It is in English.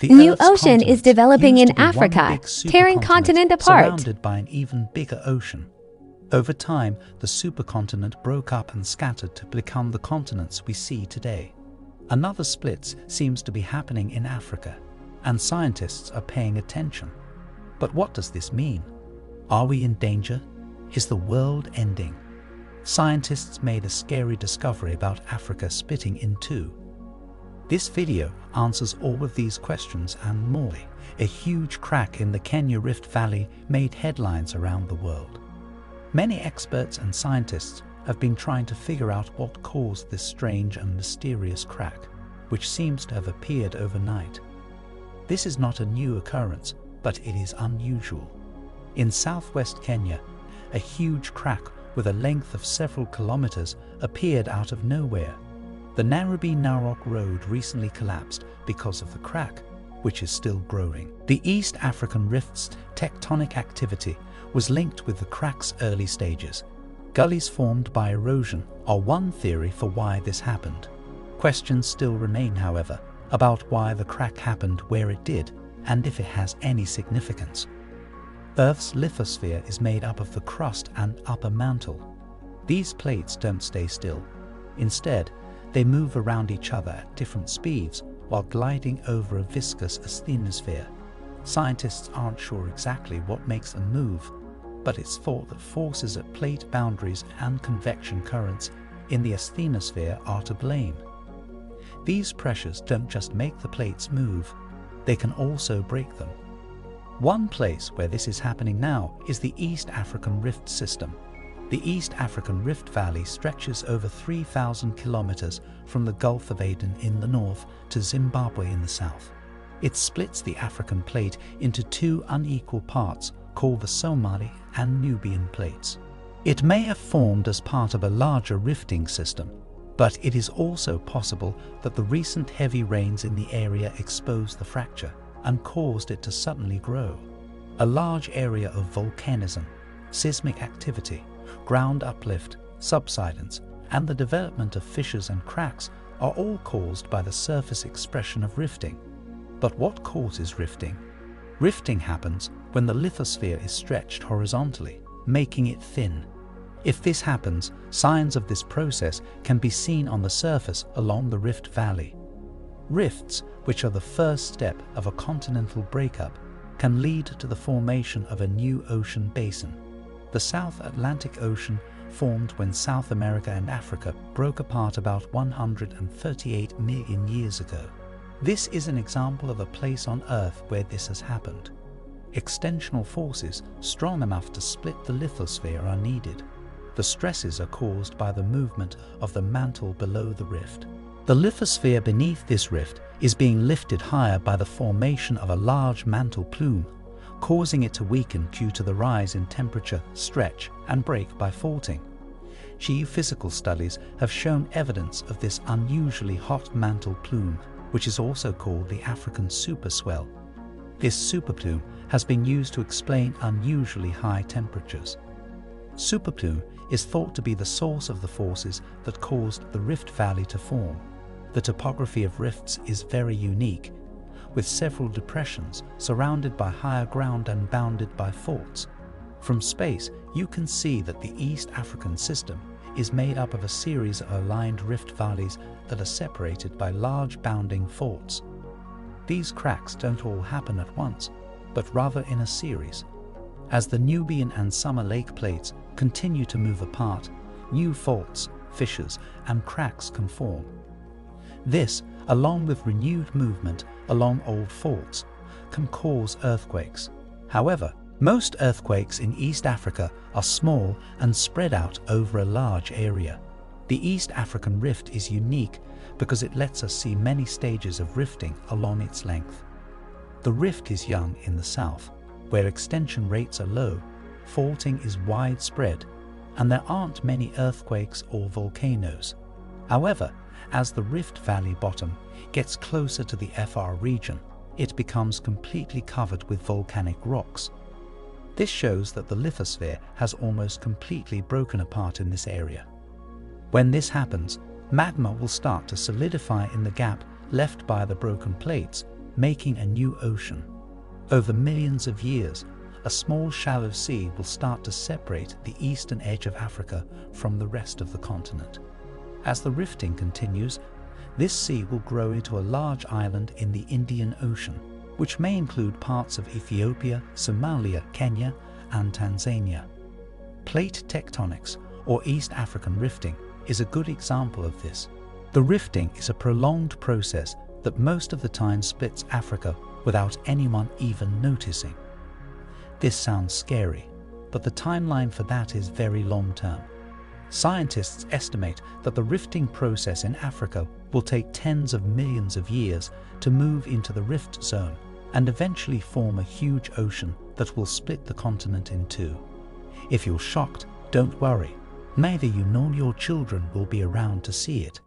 The New Earth's ocean is continents developing used in to be one Africa, big tearing supercontinent continent apart. surrounded by an even bigger ocean. Over time, the supercontinent broke up and scattered to become the continents we see today. Another split seems to be happening in Africa, and scientists are paying attention. But what does this mean? Are we in danger? Is the world ending? Scientists made a scary discovery about Africa splitting in two. This video answers all of these questions and more. A huge crack in the Kenya Rift Valley made headlines around the world. Many experts and scientists have been trying to figure out what caused this strange and mysterious crack, which seems to have appeared overnight. This is not a new occurrence, but it is unusual. In southwest Kenya, a huge crack with a length of several kilometers appeared out of nowhere. The Nairobi-Narok Road recently collapsed because of the crack, which is still growing. The East African Rift's tectonic activity was linked with the crack's early stages. Gullies formed by erosion are one theory for why this happened. Questions still remain, however, about why the crack happened where it did and if it has any significance. Earth's lithosphere is made up of the crust and upper mantle. These plates don't stay still. Instead, they move around each other at different speeds while gliding over a viscous asthenosphere. Scientists aren't sure exactly what makes them move, but it's thought that forces at plate boundaries and convection currents in the asthenosphere are to blame. These pressures don't just make the plates move, they can also break them. One place where this is happening now is the East African Rift System. The East African Rift Valley stretches over 3,000 kilometers from the Gulf of Aden in the north to Zimbabwe in the south. It splits the African plate into two unequal parts called the Somali and Nubian plates. It may have formed as part of a larger rifting system, but it is also possible that the recent heavy rains in the area exposed the fracture and caused it to suddenly grow. A large area of volcanism, seismic activity, ground uplift, subsidence, and the development of fissures and cracks are all caused by the surface expression of rifting. But what causes rifting? Rifting happens when the lithosphere is stretched horizontally, making it thin. If this happens, signs of this process can be seen on the surface along the Rift Valley. Rifts, which are the first step of a continental breakup, can lead to the formation of a new ocean basin. The South Atlantic Ocean formed when South America and Africa broke apart about 138 million years ago. This is an example of a place on Earth where this has happened. Extensional forces strong enough to split the lithosphere are needed. The stresses are caused by the movement of the mantle below the rift. The lithosphere beneath this rift is being lifted higher by the formation of a large mantle plume, causing it to weaken due to the rise in temperature, stretch, and break by faulting. Geophysical studies have shown evidence of this unusually hot mantle plume, which is also called the African superswell. This superplume has been used to explain unusually high temperatures. Superplume is thought to be the source of the forces that caused the Rift Valley to form. The topography of rifts is very unique, with several depressions surrounded by higher ground and bounded by faults. From space, you can see that the East African system is made up of a series of aligned rift valleys that are separated by large bounding faults. These cracks don't all happen at once, but rather in a series. As the Nubian and Summer Lake plates continue to move apart, new faults, fissures, and cracks can form. This, along with renewed movement along old faults, can cause earthquakes. However, most earthquakes in East Africa are small and spread out over a large area. The East African Rift is unique because it lets us see many stages of rifting along its length. The rift is young in the south, where extension rates are low, faulting is widespread, and there aren't many earthquakes or volcanoes. However, as the Rift Valley bottom gets closer to the FR region, it becomes completely covered with volcanic rocks. This shows that the lithosphere has almost completely broken apart in this area. When this happens, magma will start to solidify in the gap left by the broken plates, making a new ocean. Over millions of years, a small shallow sea will start to separate the eastern edge of Africa from the rest of the continent. As the rifting continues, this sea will grow into a large island in the Indian Ocean, which may include parts of Ethiopia, Somalia, Kenya, and Tanzania. Plate tectonics, or East African rifting, is a good example of this. The rifting is a prolonged process that most of the time splits Africa without anyone even noticing. This sounds scary, but the timeline for that is very long-term. Scientists estimate that the rifting process in Africa will take tens of millions of years to move into the rift zone and eventually form a huge ocean that will split the continent in two. If you're shocked, don't worry. Neither you nor your children will be around to see it.